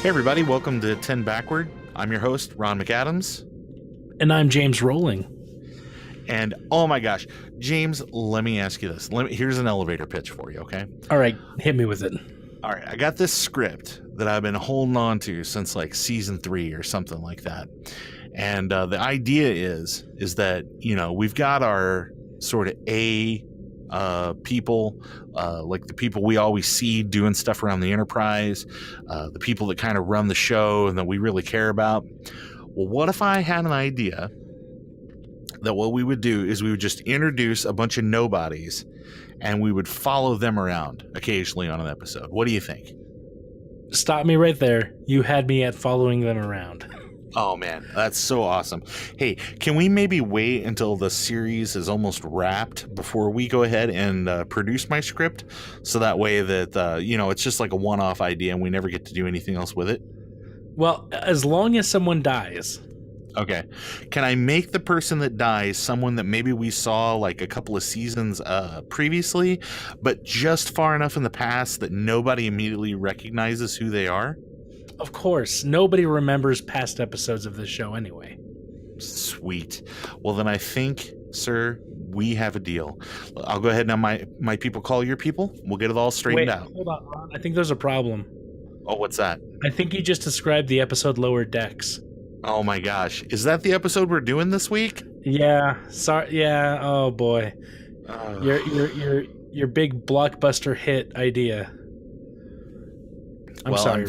Hey everybody, welcome to 10 Backward. I'm your host, Ron McAdams. And I'm James Rohling. And oh my gosh, James, let me ask you this. Here's an elevator pitch for you, okay? All right, hit me with it. All right, I got this script that I've been holding on to since like season 3 or something like that. And the idea is that, you know, we've got our sort of people, like the people we always see doing stuff around the Enterprise, the people that kind of run the show and that we really care about. Well, what if I had an idea that what we would do is we would just introduce a bunch of nobodies and we would follow them around occasionally on an episode? What do you think? Stop me right there. You had me at following them around. Oh man, that's so awesome. Hey, can we maybe wait until the series is almost wrapped before we go ahead and produce my script? So that way that, you know, it's just like a one-off idea and we never get to do anything else with it? Well, as long as someone dies. Okay. Can I make the person that dies someone that maybe we saw like a couple of seasons previously, but just far enough in the past that nobody immediately recognizes who they are? Of course, nobody remembers past episodes of this show anyway. Sweet. Well, then I think, sir, we have a deal. I'll go ahead and have my people call your people. We'll get it all straightened out. Hold on, Ron. I think there's a problem. Oh, what's that? I think you just described the episode Lower Decks. Oh my gosh. Is that the episode we're doing this week? Yeah. Sorry. Yeah. Oh boy. Your big blockbuster hit idea. I'm sorry, I'm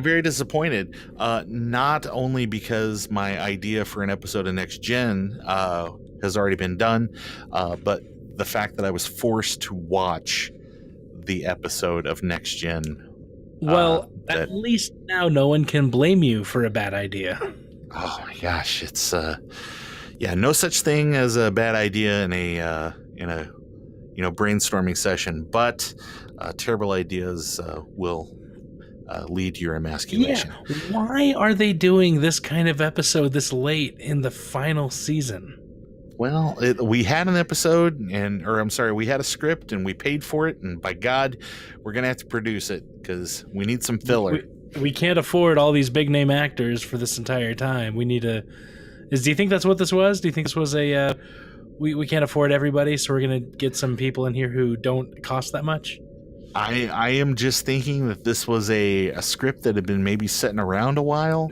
very disappointed. Not only because my idea for an episode of Next Gen has already been done, but the fact that I was forced to watch the episode of Next Gen. Well, at least now no one can blame you for a bad idea. Oh my gosh, it's no such thing as a bad idea in a brainstorming session, but terrible ideas will lead to your emasculation. Yeah. Why are they doing this kind of episode this late in the final season? Well, we had an episode, we had a script, and we paid for it, and by God, we're going to have to produce it, because we need some filler. We can't afford all these big-name actors for this entire time. We need to... Do you think that's what this was? Do you think this was a... we can't afford everybody, so we're going to get some people in here who don't cost that much? I am just thinking that this was a script that had been maybe sitting around a while,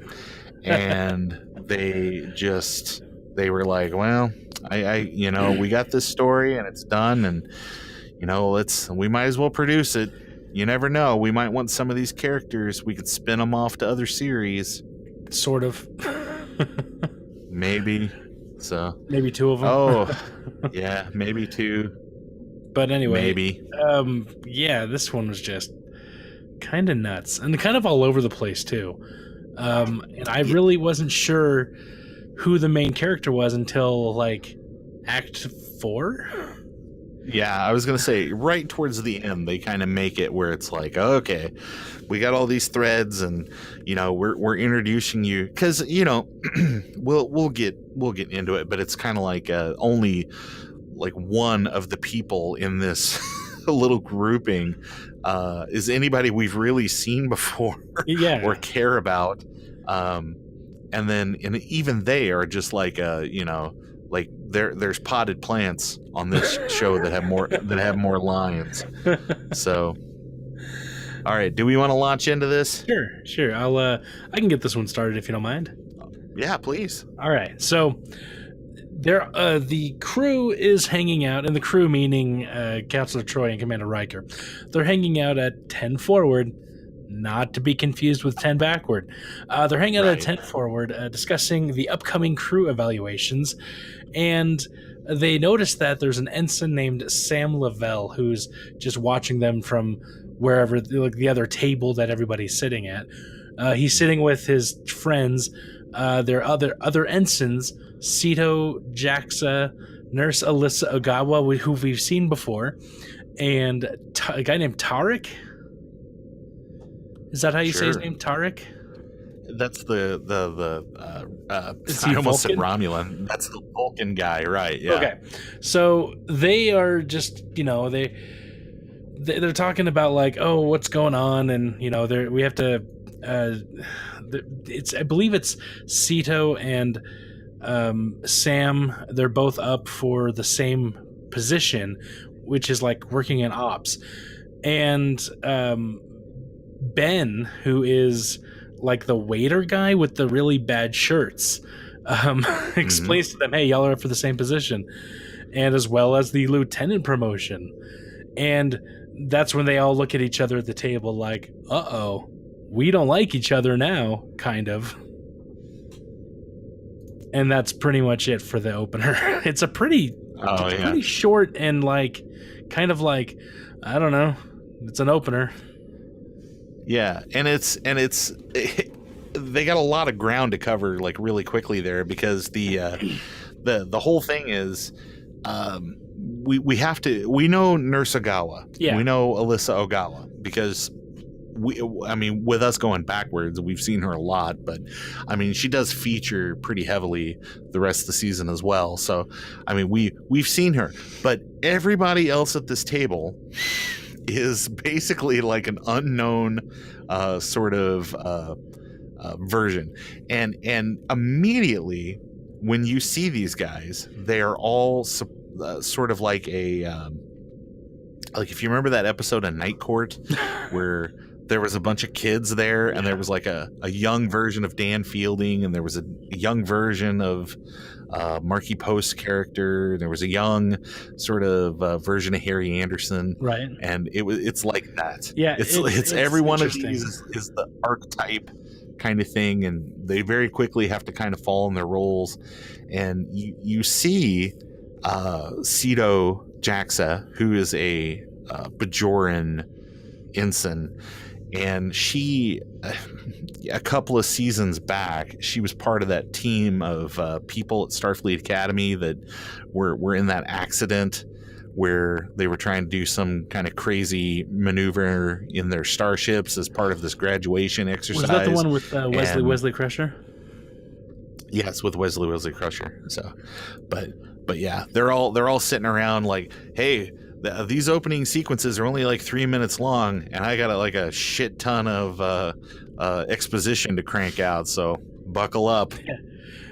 and they were like, well... we got this story and it's done, and we might as well produce it. You never know, we might want some of these characters, we could spin them off to other series. Sort of. Maybe. So maybe 2 of them. Oh, yeah, maybe 2. But anyway, maybe. This one was just kind of nuts and kind of all over the place too. And I really wasn't sure who the main character was until like Act 4. Yeah, I was gonna say right towards the end they kind of make it where it's like, okay, we got all these threads, and we're introducing you, because we'll get into it, but it's kind of like only like one of the people in this little grouping is anybody we've really seen before, yeah, or care about. And even they are just like like there's potted plants on this show that have more lines. So, all right, do we want to launch into this? Sure. I can get this one started if you don't mind. Yeah, please. All right. So the crew is hanging out, and the crew meaning Counselor Troy and Commander Riker. They're hanging out at 10 Forward. Not to be confused with 10 Backward. They're hanging out at 10 Forward, discussing the upcoming crew evaluations, and they notice that there's an ensign named Sam Lavelle who's just watching them from wherever, like the other table that everybody's sitting at. He's sitting with his friends, their other ensigns, Sito, Jaxa, Nurse Alyssa Ogawa, who we've seen before, and a guy named Tarek. Is that how you say his name, Tarek? That's I almost said Romulan. That's the Vulcan guy, right? Yeah. Okay, so they are just they're talking about like, oh, what's going on, and we have to I believe it's Sito and Sam. They're both up for the same position, which is like working in ops. And Ben, who is like the waiter guy with the really bad shirts, explains to them, hey, y'all are up for the same position, and as well as the lieutenant promotion. And that's when they all look at each other at the table like, uh-oh, we don't like each other now, kind of. And that's pretty much it for the opener. It's a pretty short and like kind of like, I don't know, it's an opener. Yeah, and they got a lot of ground to cover like really quickly there, because the whole thing is we know Nurse Ogawa. Yeah. We know Alyssa Ogawa, because with us going backwards, we've seen her a lot, but I mean, she does feature pretty heavily the rest of the season as well. So, I mean, we've seen her, but everybody else at this table is basically like an unknown sort of version, and immediately when you see these guys, they are all sort of like a like, if you remember that episode of Night Court where there was a bunch of kids there, and there was like a young version of Dan Fielding, and there was a young version of Marky Post's character. There was a young sort of version of Harry Anderson, right? And it's like that. Yeah, it's every one of these is the archetype kind of thing, and they very quickly have to kind of fall in their roles. And you see Sito Jaxa, who is a Bajoran ensign, and she, a couple of seasons back, she was part of that team of people at Starfleet Academy that were in that accident where they were trying to do some kind of crazy maneuver in their starships as part of this graduation exercise. Was that the one with Wesley Crusher? Yes, with Wesley Crusher. So, but yeah, they're all sitting around like, hey, these opening sequences are only like 3 minutes long, and I got like a shit ton of exposition to crank out, so buckle up.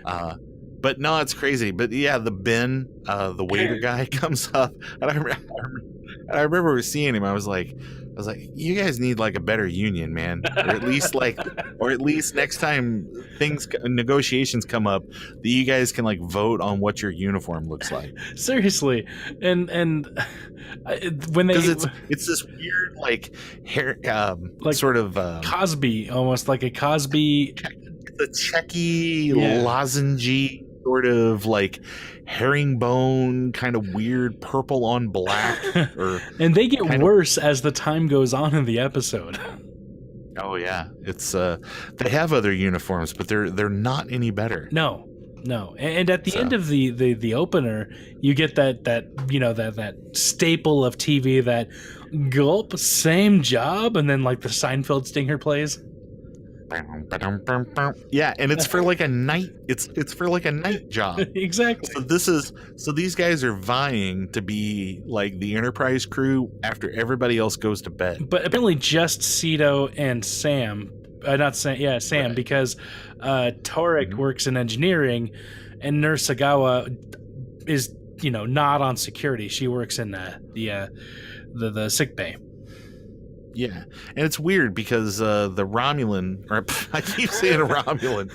But no, it's crazy. But yeah, the Ben, the waiter guy, comes up, and I remember seeing him. I was like, you guys need like a better union, man, or at least next time negotiations come up, that you guys can like vote on what your uniform looks like. Seriously, and when they, because it's this weird like hair, like sort of Cosby, almost like a Cosby, the checky lozengey sort of like herringbone kind of weird purple on black, and they get worse as the time goes on in the episode. Oh yeah, it's they have other uniforms, but they're not any better. No, and at the end of the opener, you get that staple of TV, that gulp, same job, and then like the Seinfeld stinger plays. Yeah, and it's for like a night. It's for like a night job. Exactly. So these guys are vying to be like the Enterprise crew after everybody else goes to bed. But apparently, just Sito and Sam. Sam, right. Because Torek works in engineering, and Nurse Ogawa is not on security. She works in the sick bay. Yeah, and it's weird because the Romulan, or I keep saying a Romulan,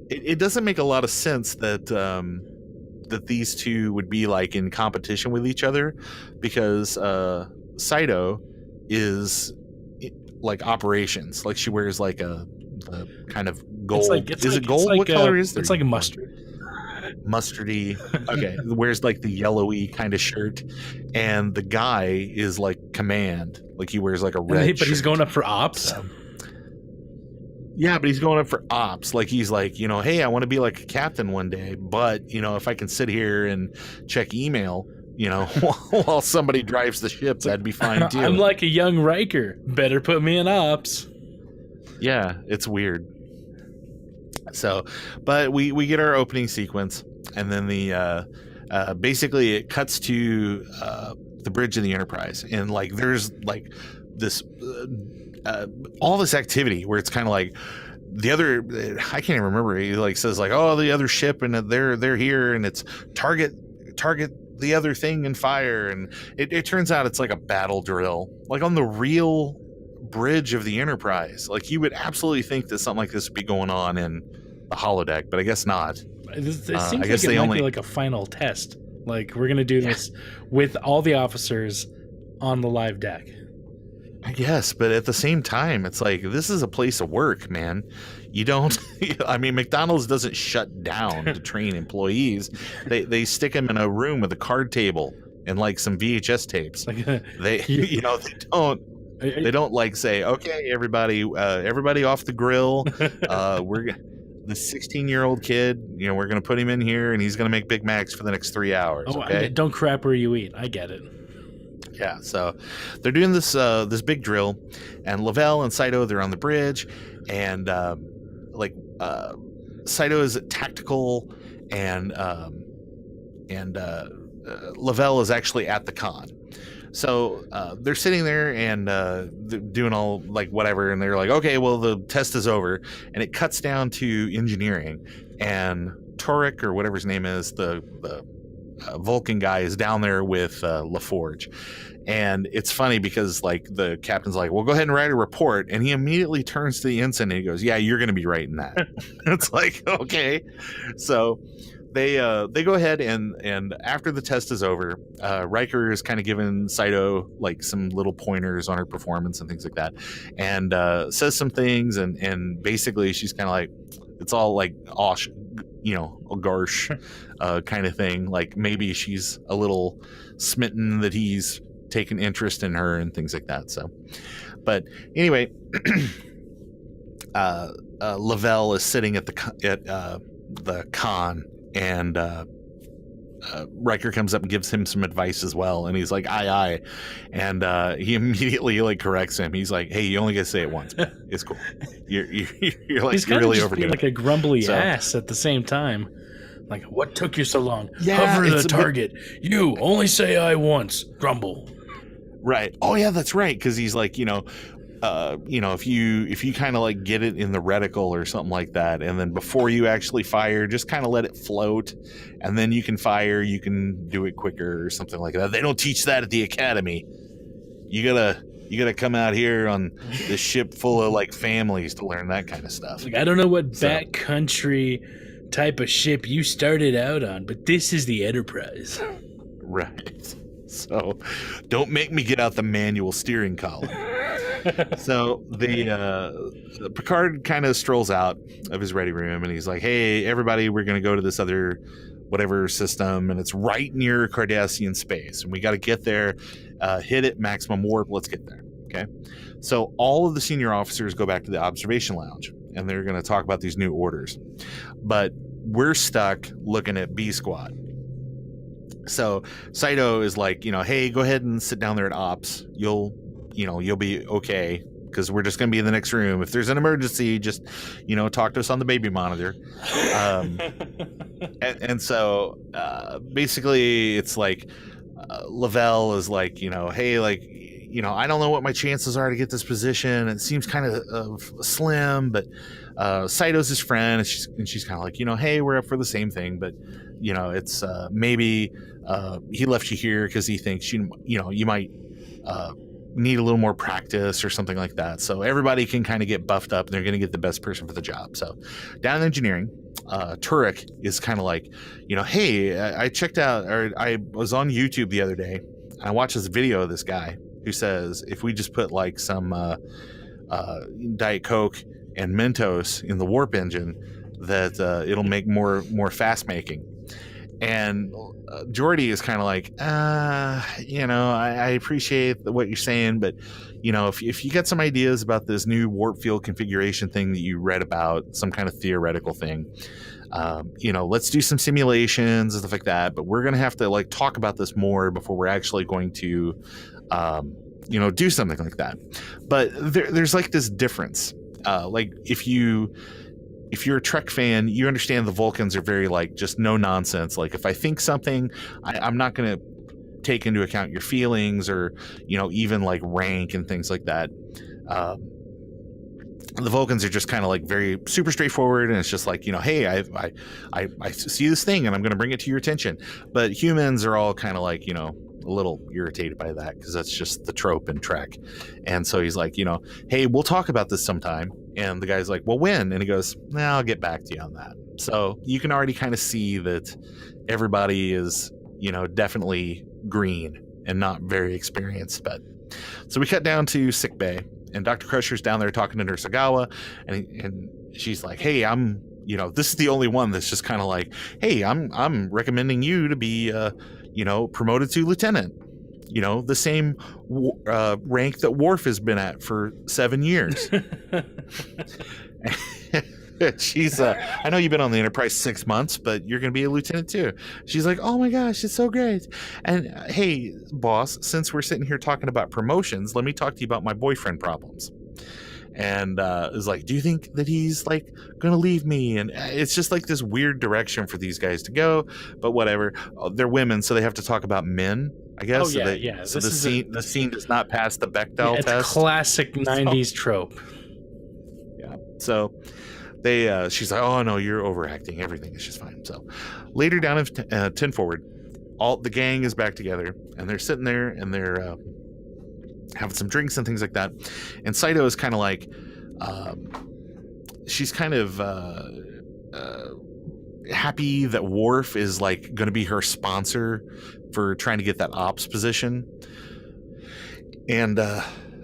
it doesn't make a lot of sense that that these two would be like in competition with each other, because Sito is like operations, like she wears like a kind of gold. Is it gold? What color is it? It's like a mustard. Mustardy. Okay, wears like the yellowy kind of shirt, and the guy is like command, like he wears like a red. But he's going up for ops. Yeah, but he's going up for ops. Like he's like, hey, I want to be like a captain one day, but if I can sit here and check email, while somebody drives the ship, that'd be fine too. I'm like a young Riker. Better put me in ops. Yeah, it's weird. So, but we get our opening sequence, and then the basically it cuts to the bridge of the Enterprise, and like there's like this all this activity where it's kind of like the other, I can't even remember. He like says like, oh, the other ship and they're here and it's target the other thing and fire. And it turns out it's like a battle drill, like on the real bridge of the Enterprise. Like you would absolutely think that something like this would be going on in the holodeck, but I guess not. It seems like it might be like a final test. Like we're gonna do this with all the officers on the live deck. I guess, but at the same time, it's like this is a place of work, man. You don't. I mean, McDonald's doesn't shut down to train employees. They stick them in a room with a card table and like some VHS tapes. They don't like say, okay, everybody off the grill. We're the 16-year-old kid. We're gonna put him in here, and he's gonna make Big Macs for the next 3 hours. Oh, okay? Don't crap where you eat. I get it. Yeah, so they're doing this big drill, and Lavelle and Saito, they're on the bridge, and Saito is tactical, and Lavelle is actually at the con. So they're sitting there and they're doing all like whatever, and they're like, okay, well the test is over, and it cuts down to engineering, and Torek or whatever his name is, the Vulcan guy, is down there with LaForge. And it's funny because like the captain's like, well, go ahead and write a report, and he immediately turns to the ensign and he goes, yeah, you're going to be writing that. It's like, okay. So they go ahead and after the test is over, Riker is kind of giving Saito like some little pointers on her performance and things like that, and says some things, and basically she's kind of like, it's all like a garsh kind of thing. Like maybe she's a little smitten that he's taken interest in her and things like that. So, but anyway, Lavelle is sitting at the con, and Riker comes up and gives him some advice as well, and he's like, aye, and he immediately like corrects him. He's like, hey, you only get to say it once, man. It's cool. You're like, he's you're really just overdoing like a grumbly ass at the same time. Like, what took you so long? Yeah, hover the target. You only say I once. Grumble. Right. Oh yeah, that's right. Because he's like, if you kind of like get it in the reticle or something like that, and then before you actually fire, just kind of let it float, and then you can fire. You can do it quicker or something like that. They don't teach that at the academy. You gotta come out here on this ship full of like families to learn that kind of stuff. Like, I don't know what backcountry type of ship you started out on, but this is the Enterprise. Right. So don't make me get out the manual steering column. So the Picard kind of strolls out of his ready room, and he's like, hey, everybody, we're going to go to this other whatever system, and it's right near Cardassian space, and we got to get there, hit it, maximum warp, let's get there. Okay. So all of the senior officers go back to the observation lounge, and they're going to talk about these new orders. But we're stuck looking at B Squad. So Saito is like, hey, go ahead and sit down there at ops. You'll be okay, because we're just going to be in the next room. If there's an emergency, just, talk to us on the baby monitor. And so basically it's like Lavelle is like, hey, like, I don't know what my chances are to get this position. It seems kind of slim, but Saito's his friend, and she's kind of like, hey, we're up for the same thing, but it's maybe he left you here because he thinks you might need a little more practice or something like that. So everybody can kind of get buffed up, and they're going to get the best person for the job. So down in engineering, Turek is kind of like, hey, I checked out, or I was on YouTube the other day. I watched this video of this guy who says if we just put like some Diet Coke and Mentos in the warp engine, that it'll make more fast making. And Geordi is kind of like, I appreciate what you're saying, but if you got some ideas about this new warp field configuration thing that you read about, some kind of theoretical thing, let's do some simulations and stuff like that. But we're gonna have to like talk about this more before we're actually going to, do something like that. But there's like this difference. Like if you're a Trek fan, you understand the Vulcans are very like just no nonsense. Like if I think something, I'm not going to take into account your feelings or, even like rank and things like that. The Vulcans are just kind of like very super straightforward, and it's just like, hey, I see this thing and I'm going to bring it to your attention. But humans are all kind of like, a little irritated by that, because that's just the trope in Trek. And so he's like, hey, we'll talk about this sometime. And the guy's like, well, when? And he goes, nah, I'll get back to you on that. So you can already kind of see that everybody is, definitely green and not very experienced. But so we cut down to sick bay, and Dr. Crusher's down there talking to Nurse Agawa, and she's like, hey, I'm, this is the only one that's just kind of like, hey, I'm recommending you to be, promoted to lieutenant, the same rank that Worf has been at for 7 years. She's I know you've been on the Enterprise 6 months, but you're going to be a lieutenant too. She's like, oh my gosh, it's so great. And hey, boss, since we're sitting here talking about promotions, let me talk to you about my boyfriend problems. And is like, do you think that he's like going to leave me? And it's just like this weird direction for these guys to go, but whatever. They're women, so they have to talk about men, I guess. Oh yeah, yeah. So the scene does not pass the Bechdel it's test. Classic 90s trope. Yeah. So she's like, oh no, you're overacting, everything is just fine. So later down in 10 forward, all the gang is back together, and they're sitting there, and they're having some drinks and things like that. And Saito is kind of like, she's kind of happy that Worf is like going to be her sponsor for trying to get that ops position. And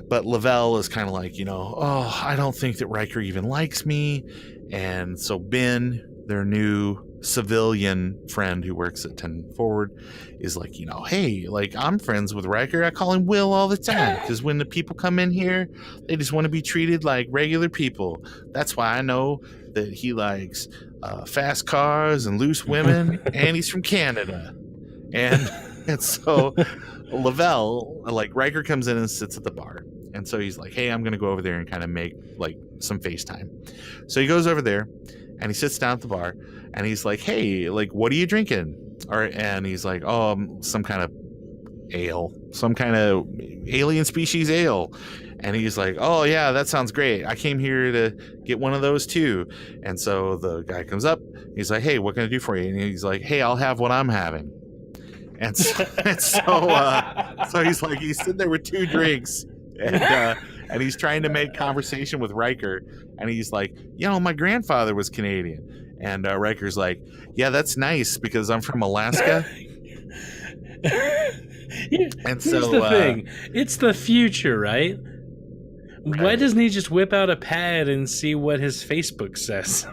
but Lavelle is kind of like, oh, I don't think that Riker even likes me. And so Ben, their new civilian friend who works at 10 Forward, is like, hey, like, I'm friends with Riker. I call him Will all the time, because when the people come in here, they just want to be treated like regular people. That's why I know that he likes fast cars and loose women, and he's from Canada. And so Lavelle, like, Riker comes in and sits at the bar. And so he's like, hey, I'm going to go over there and kind of make like some FaceTime. So he goes over there and he sits down at the bar, and he's like, hey, like, what are you drinking? And he's like, oh, some kind of ale, some kind of alien species ale. And he's like, oh yeah, that sounds great. I came here to get one of those too. And so the guy comes up, he's like, hey, what can I do for you? And he's like, hey, I'll have what I'm having. And so, so he's like, he's sitting there with 2 drinks, and he's trying to make conversation with Riker, and he's like, my grandfather was Canadian. And Riker's like, yeah, that's nice, because I'm from Alaska. And so here's the thing, it's the future, right? Why doesn't he just whip out a pad and see what his Facebook says?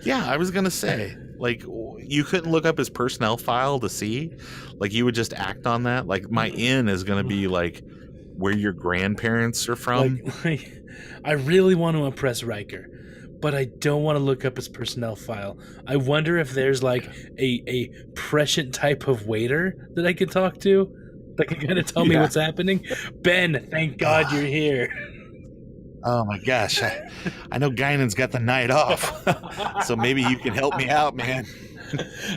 Yeah, I was gonna say, like, you couldn't look up his personnel file to see, like, you would just act on that. Like, my in is gonna be like where your grandparents are from. Like, I really want to impress Riker, but I don't want to look up his personnel file. I wonder if there's like a prescient type of waiter that I could talk to that can kind of tell me what's happening. Ben, thank God you're here. Oh my gosh, I know Guinan's got the night off, so maybe you can help me out, man.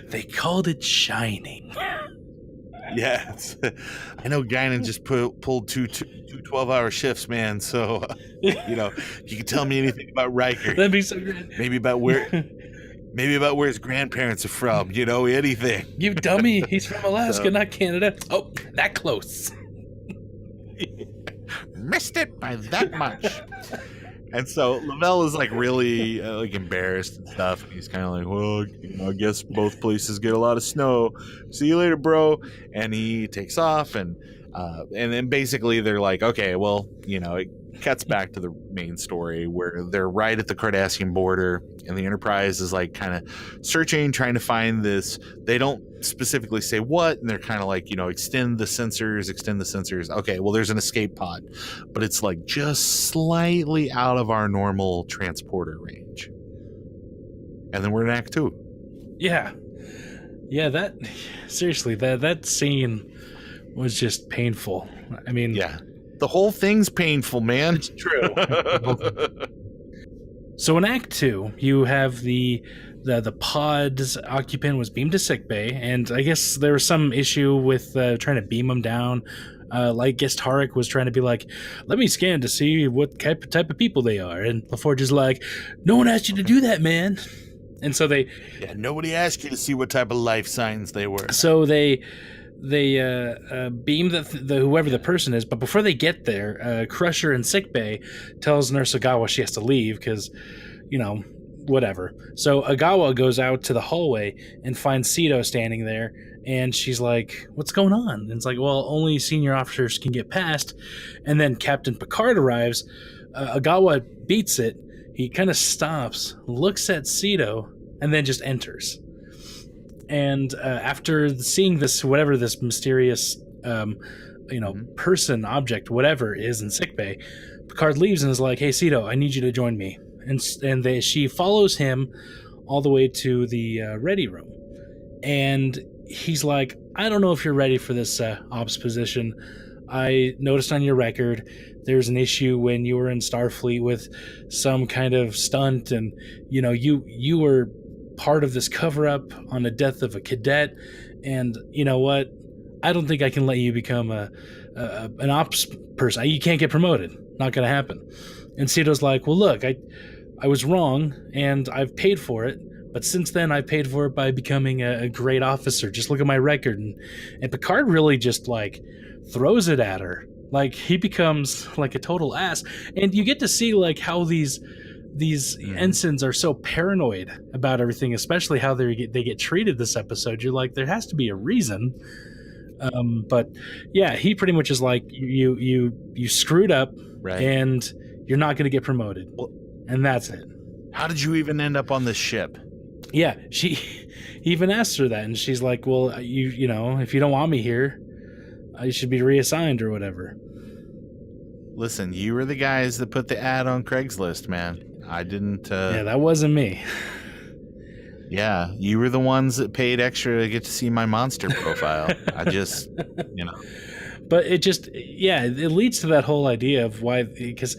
They called it shining. Yeah, I know Guinan just pulled two 12-hour shifts, man. So, if you can tell me anything about Riker, that'd be so great. Maybe about where his grandparents are from. Anything. You dummy! He's from Alaska, not Canada. Oh, that close. Missed it by that much. And so Lavelle is like really like embarrassed and stuff. And he's kind of like, well, I guess both places get a lot of snow. See you later, bro. And he takes off, and then basically they're like, okay, well, it cuts back to the main story where they're right at the Cardassian border, and the Enterprise is like kind of searching, trying to find this. They don't specifically say what, and they're kind of like, extend the sensors. Okay, well, there's an escape pod, but it's like just slightly out of our normal transporter range. And then we're in Act 2. Yeah, that scene was just painful. I mean, yeah, the whole thing's painful, man. It's true. So in Act 2, you have the pod's occupant was beamed to sickbay, and I guess there was some issue with trying to beam him down. Like, I guess Tarek was trying to be like, let me scan to see what type of people they are. And LaForge is like, no one asked you to do that, man. And so they nobody asked you to see what type of life signs they were. So they beam the whoever the person is, but before they get there, Crusher in sickbay tells Nurse Agawa she has to leave because, whatever. So Agawa goes out to the hallway and finds Sito standing there, and she's like, what's going on? And it's like, well, only senior officers can get past. And then Captain Picard arrives. Agawa beats it. He kind of stops, looks at Sito, and then just enters. And after seeing this, whatever this mysterious, person, object, whatever is in sickbay, Picard leaves and is like, "Hey, Sito, I need you to join me." And she follows him all the way to the ready room, and he's like, "I don't know if you're ready for this ops position. I noticed on your record there's an issue when you were in Starfleet with some kind of stunt, and you were part of this cover-up on the death of a cadet, and you know what? I don't think I can let you become an ops person. You can't get promoted. Not going to happen." And Sito's like, "Well, look, I was wrong, and I've paid for it, but since then I paid for it by becoming a great officer. Just look at my record." And Picard really just like throws it at her. Like, he becomes like a total ass, and you get to see like how these ensigns are so paranoid about everything, especially how they get treated this episode. You're like, there has to be a reason. But yeah, he pretty much is like, you screwed up, right, and you're not going to get promoted. Well, and that's it. How did you even end up on this ship? Yeah, he even asked her that, and she's like, well, if you don't want me here, I should be reassigned or whatever. Listen, you were the guys that put the ad on Craigslist, man. I didn't. Yeah, that wasn't me. Yeah, you were the ones that paid extra to get to see my monster profile. I just, But it just, it leads to that whole idea of why, because,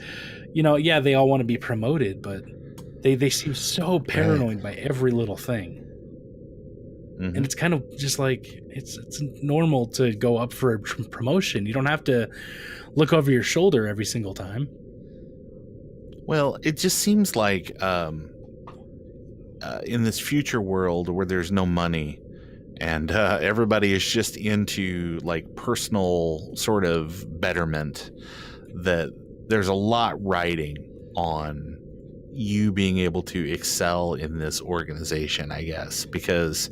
they all want to be promoted, but they seem so paranoid by every little thing. Mm-hmm. And it's kind of just like, it's normal to go up for a promotion. You don't have to look over your shoulder every single time. Well, it just seems like in this future world where there's no money and everybody is just into like personal sort of betterment, that there's a lot riding on you being able to excel in this organization, I guess, because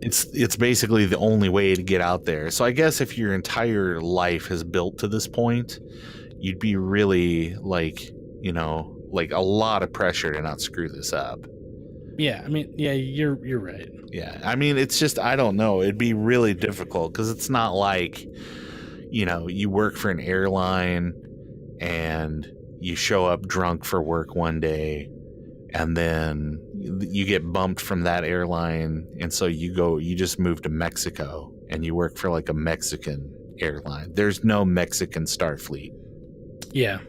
it's basically the only way to get out there. So I guess if your entire life has built to this point, you'd be really like a lot of pressure to not screw this up. Yeah, I mean, yeah, you're right. Yeah, I mean, it's just, I don't know. It'd be really difficult because it's not like, you work for an airline and you show up drunk for work one day and then you get bumped from that airline. And so you just move to Mexico and you work for like a Mexican airline. There's no Mexican Starfleet. Yeah.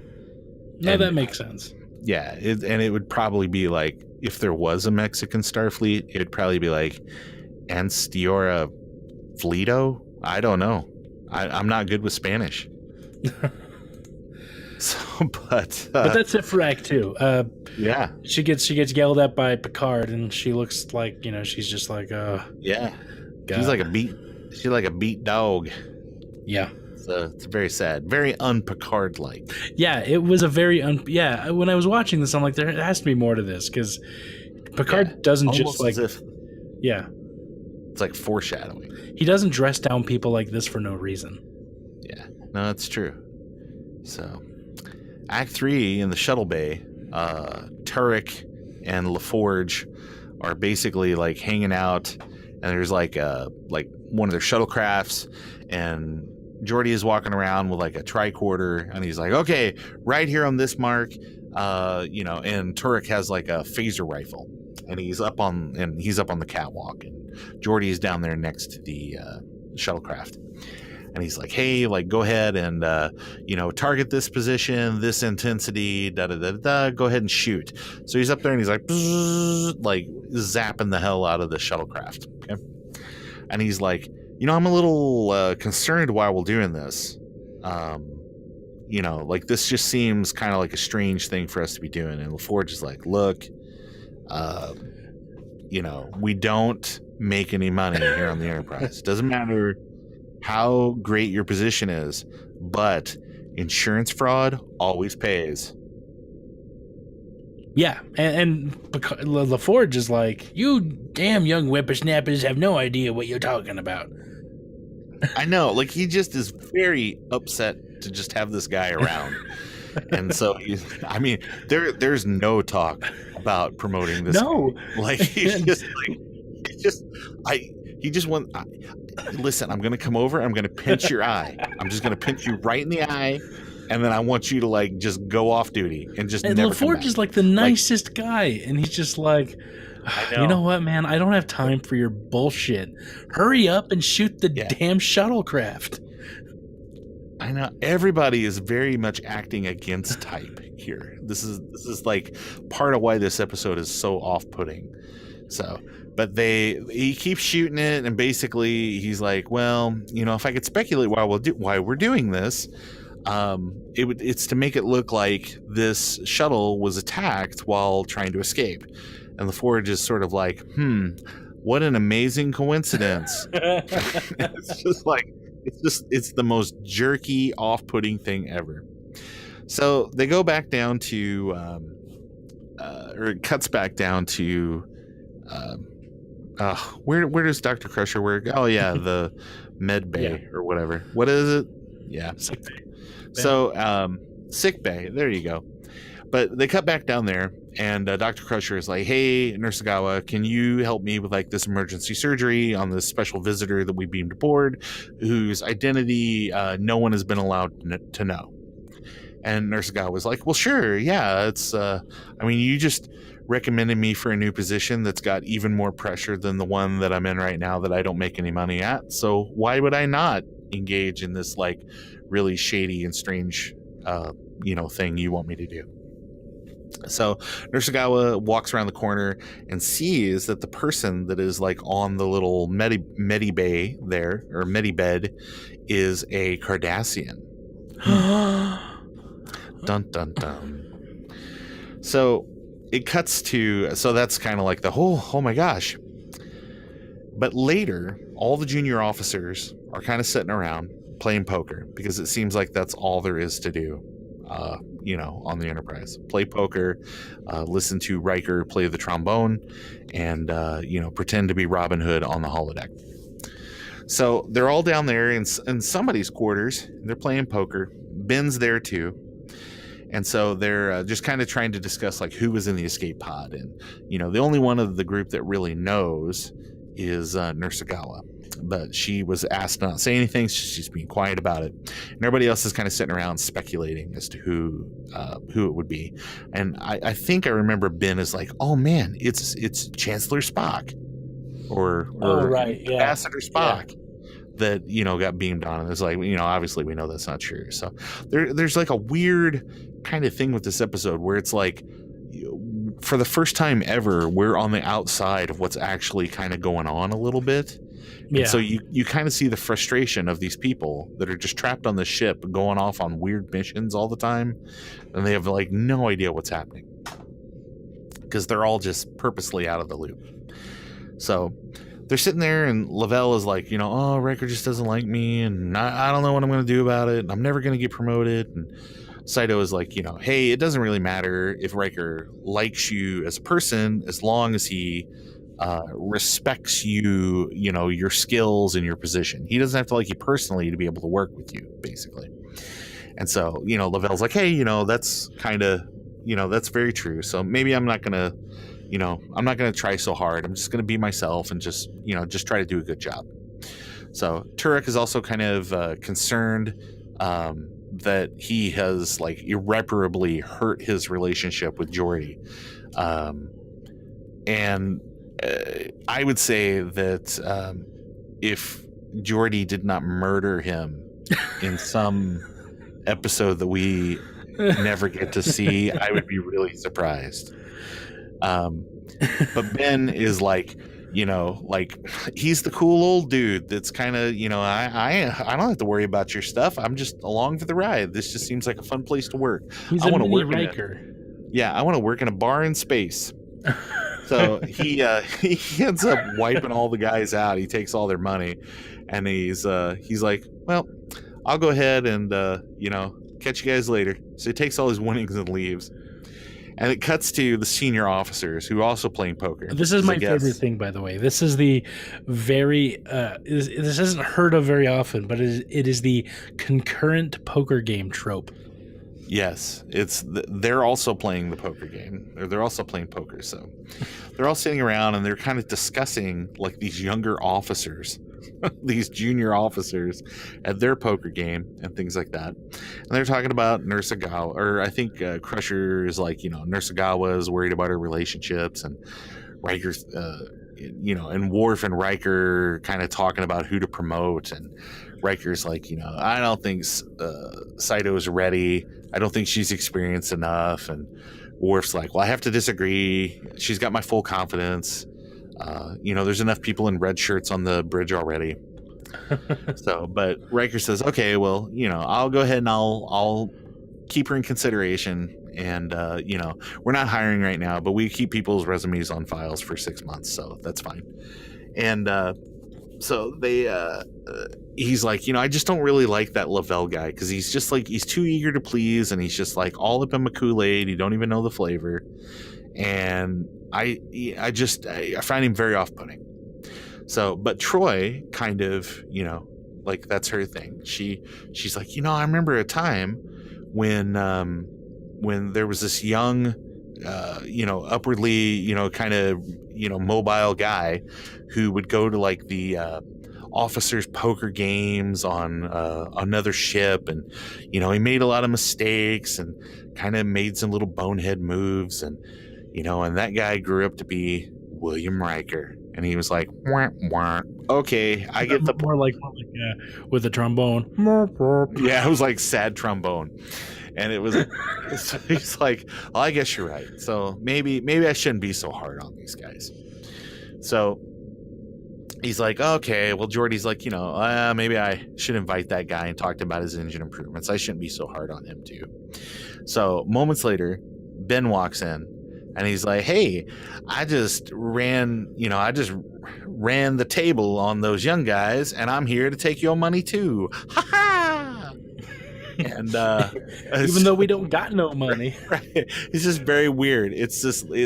No, that makes sense. Yeah. And it would probably be like, if there was a Mexican Starfleet, it would probably be like Anstiora Fleeto. I don't know. I'm not good with Spanish. But that's it for Act 2. Yeah. She gets yelled at by Picard, and she looks like, she's just like, yeah. God. She's like a beat dog. Yeah. So it's very sad, very un-Picard like. Yeah, it was a very when I was watching this, I'm like, there has to be more to this, because Picard doesn't just like, it's like foreshadowing. He doesn't dress down people like this for no reason. Yeah, no, that's true. So, Act 3 in the shuttle bay, Turek and LaForge are basically like hanging out, and there's like one of their shuttlecrafts, and Geordi is walking around with like a tricorder, and he's like, okay, right here on this mark, and Turek has like a phaser rifle, and he's up on the catwalk, and Geordi is down there next to the shuttlecraft, and he's like, hey, like, go ahead and target this position, this intensity, go ahead and shoot. So he's up there and he's like, like zapping the hell out of the shuttlecraft. Okay, and he's like, I'm a little concerned while we're doing this. Like this just seems kind of like a strange thing for us to be doing. And LaForge is like, look, we don't make any money here on the Enterprise. It doesn't matter how great your position is, but insurance fraud always pays. Yeah, and LaForge is like, you damn young whippersnappers have no idea what you're talking about. I know, like he just is very upset to just have this guy around. And so there's no talk about promoting this no guy. Like listen, I'm gonna come over, I'm gonna pinch your eye, I'm just gonna pinch you right in the eye, and then I want you to like just go off duty and just never come LaForge back. is like the nicest guy, and he's just like, you know what, man, I don't have time for your bullshit. Hurry up and shoot the damn shuttlecraft. I know everybody is very much acting against type here. This is like part of why this episode is so off-putting. So, but he keeps shooting it, and basically he's like, well, if I could speculate why we're doing this, it's to make it look like this shuttle was attacked while trying to escape. And LaForge is sort of like, what an amazing coincidence. It's just like, it's the most jerky, off-putting thing ever. So they go back down to, or it cuts back down to, where does Dr. Crusher work? Oh yeah, the med bay or whatever. What is it? Yeah, sick bay. So sick bay. There you go. But they cut back down there, and Dr. Crusher is like, hey, Nursegawa, can you help me with like this emergency surgery on this special visitor that we beamed aboard, whose identity no one has been allowed to know? And Nursegawa was like, well, sure, yeah, it's, you just recommended me for a new position that's got even more pressure than the one that I'm in right now that I don't make any money at. So why would I not engage in this like really shady and strange, thing you want me to do? So Nursegawa walks around the corner and sees that the person that is like on the little medibay there, or medibed, is a Cardassian. Dun dun dun. So it cuts to, so that's kind of like the whole, oh my gosh. But later, all the junior officers are kind of sitting around playing poker, because it seems like that's all there is to do. On the Enterprise, play poker, listen to Riker play the trombone, and pretend to be Robin Hood on the holodeck. So they're all down there in somebody's quarters. They're playing poker. Ben's there too, and so they're just kind of trying to discuss like who was in the escape pod. And the only one of the group that really knows is Nursegawa. But she was asked not to say anything. She's being quiet about it, and everybody else is kind of sitting around speculating as to who it would be. And I think I remember Ben is like, "Oh man, it's Chancellor Spock, or right, yeah. Ambassador Spock that got beamed on." And it's like, obviously we know that's not true. So there's like a weird kind of thing with this episode where it's like, for the first time ever, we're on the outside of what's actually kind of going on a little bit. And so you kind of see the frustration of these people that are just trapped on the ship going off on weird missions all the time, and they have like no idea what's happening because they're all just purposely out of the loop. So they're sitting there, and Lavelle is like, oh, Riker just doesn't like me, and I don't know what I'm going to do about it, and I'm never going to get promoted. And Saito is like, hey, it doesn't really matter if Riker likes you as a person as long as he respects you, your skills and your position. He doesn't have to like you personally to be able to work with you, basically. And so, Lavelle's like, hey, that's kind of, that's very true. So maybe I'm not gonna, I'm not gonna try so hard. I'm just gonna be myself and just try to do a good job. So Turek is also kind of concerned that he has like irreparably hurt his relationship with Geordi, and I would say that if Geordi did not murder him in some episode that we never get to see, I would be really surprised. But Ben is like, like he's the cool old dude that's kind of, I don't have to worry about your stuff. I'm just along for the ride. This just seems like a fun place to work. He's I a want to mini work Riker. I want to work in a bar in space. So he ends up wiping all the guys out. He takes all their money, and he's like, well, I'll go ahead and catch you guys later. So he takes all his winnings and leaves. And it cuts to the senior officers who are also playing poker. This is my favorite thing, by the way. This is the very this isn't heard of very often, but it is the concurrent poker game trope. Yes, they're also playing the poker game. They're also playing poker, so they're all sitting around and they're kind of discussing like these younger officers, these junior officers at their poker game and things like that. And they're talking about Nurse Agawa, or I think Crusher is like, Nurse Agawa is worried about her relationships, and Riker's, and Worf and Riker kind of talking about who to promote, and Riker's like, I don't think Saito's ready. I don't think she's experienced enough. And Worf's like, well, I have to disagree. She's got my full confidence. There's enough people in red shirts on the bridge already. But Riker says, okay, well, I'll go ahead and I'll keep her in consideration. And, we're not hiring right now, but we keep people's resumes on files for 6 months. So that's fine. And, so they, he's like, I just don't really like that Lavelle guy, because he's just like, he's too eager to please, and he's just like all up in my Kool-Aid. You don't even know the flavor. And I find him very off-putting. So, but Troy kind of, like that's her thing. She's like, I remember a time when there was this young, upwardly, kind of, mobile guy who would go to like the officers' poker games on another ship, and he made a lot of mistakes and kind of made some little bonehead moves, and and that guy grew up to be William Riker. And he was like, wah, wah. Okay, I get the more like with a trombone. Yeah, it was like sad trombone. And it was, so he's like, well, I guess you're right. So maybe I shouldn't be so hard on these guys. So he's like, okay, well, Geordi's like, maybe I should invite that guy and talk to him about his engine improvements. I shouldn't be so hard on him too. So moments later, Ben walks in and he's like, hey, I just ran the table on those young guys, and I'm here to take your money too. Ha ha! And even though we don't got no money, right? It's just very weird. It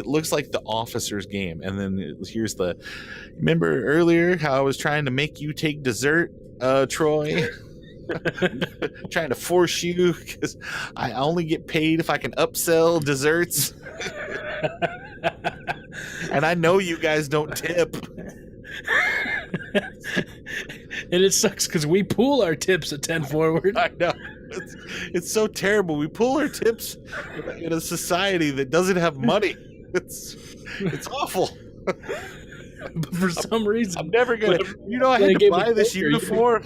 looks like the officer's game. And then here's remember earlier how I was trying to make you take dessert, Troy? Trying to force you because I only get paid if I can upsell desserts. And I know you guys don't tip. And it sucks because we pool our tips at 10 Forward. I know. It's so terrible. We pull our tips in a society that doesn't have money. It's awful. But for some reason, I'm never gonna. I had to buy this uniform.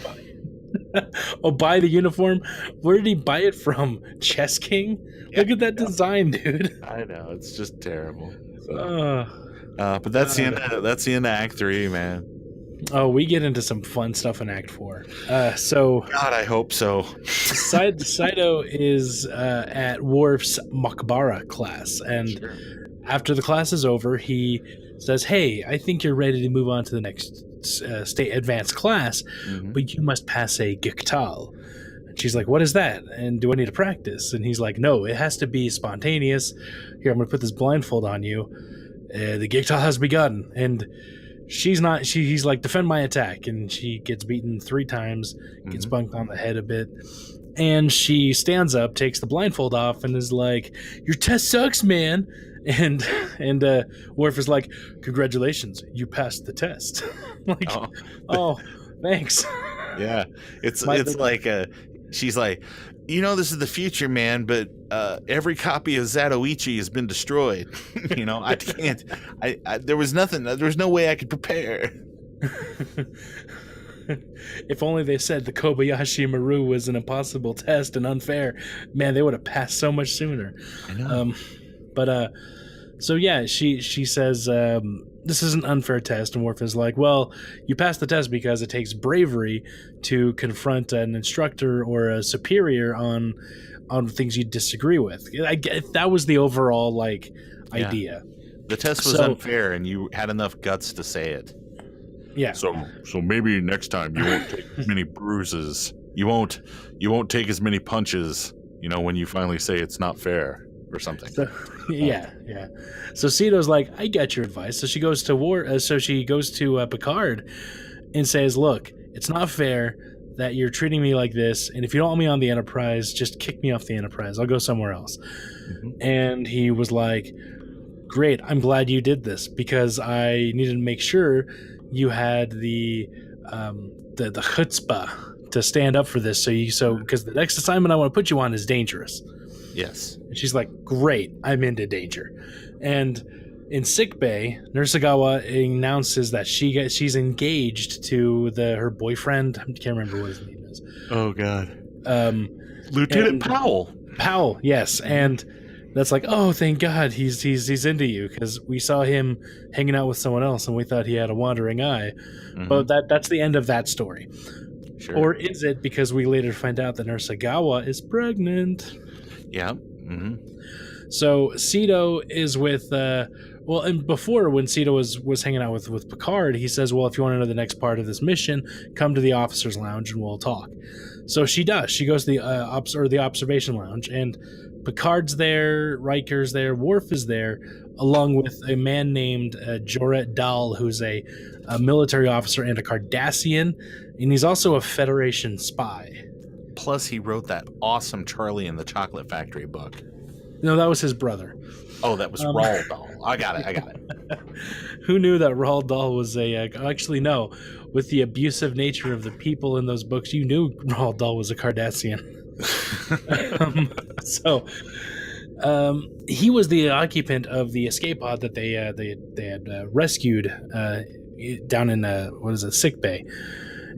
Oh, buy the uniform? Where did he buy it from? Chess King? Yeah, look at that design, dude. I know, it's just terrible. So, but that's the end of Act 3, man. Oh, we get into some fun stuff in Act 4. So God, I hope so. Saito is at Worf's Makbara class, and after the class is over, he says, "Hey, I think you're ready to move on to the next state advanced class, but you must pass a Giktal." And she's like, "What is that? And do I need to practice?" And he's like, "No, it has to be spontaneous. Here, I'm going to put this blindfold on you. The Giktal has begun." And he's like, "Defend my attack." And she gets beaten 3 times, gets bunked on the head a bit. And she stands up, takes the blindfold off, and is like, "Your test sucks, man." And Worf is like, "Congratulations, you passed the test." Like, oh, thanks. Yeah, it's like she's like, this is the future, man, but every copy of Zatoichi has been destroyed. I can't. There was nothing. There was no way I could prepare. If only they said the Kobayashi Maru was an impossible test and unfair, man, they would have passed so much sooner. I know. So yeah, she says this is an unfair test, and Worf is like, well, you passed the test because it takes bravery to confront an instructor or a superior on things you disagree with. I get that was the overall like idea. The test was unfair, and you had enough guts to say it. Yeah. So maybe next time you won't take as many bruises. You won't take as many punches. When you finally say it's not fair or something. So, yeah. So Cito's like, I get your advice. So she goes to Picard and says, look, it's not fair that you're treating me like this, and if you don't want me on the Enterprise, just kick me off the Enterprise. I'll go somewhere else. Mm-hmm. And he was like, great, I'm glad you did this, because I needed to make sure you had the chutzpah to stand up for this, because the next assignment I want to put you on is dangerous. Yes. And she's like, great, I'm into danger. And in sickbay, Nurse Agawa announces that she's engaged to her boyfriend. I can't remember what his name is. Oh God. Lieutenant Powell. Powell, yes. And that's like, oh, thank God he's into you, because we saw him hanging out with someone else and we thought he had a wandering eye. Mm-hmm. But that's the end of that story. Sure. Or is it, because we later find out that Nurse Agawa is pregnant? Yeah. Mm-hmm. So Cito is with and before, when Cito was hanging out with Picard, he says, well, if you want to know the next part of this mission, come to the officers lounge and we'll talk. So she does. She goes to the observation lounge, and Picard's there, Riker's there, Worf is there, along with a man named Joret Dahl, who's a military officer and a Cardassian, and he's also a Federation spy. Plus, he wrote that awesome Charlie and the Chocolate Factory book. No, that was his brother. Oh, that was Roald Dahl. I got it. Who knew that Roald Dahl was actually, no. With the abusive nature of the people in those books, you knew Roald Dahl was a Cardassian. He was the occupant of the escape pod that they had rescued down in sick bay.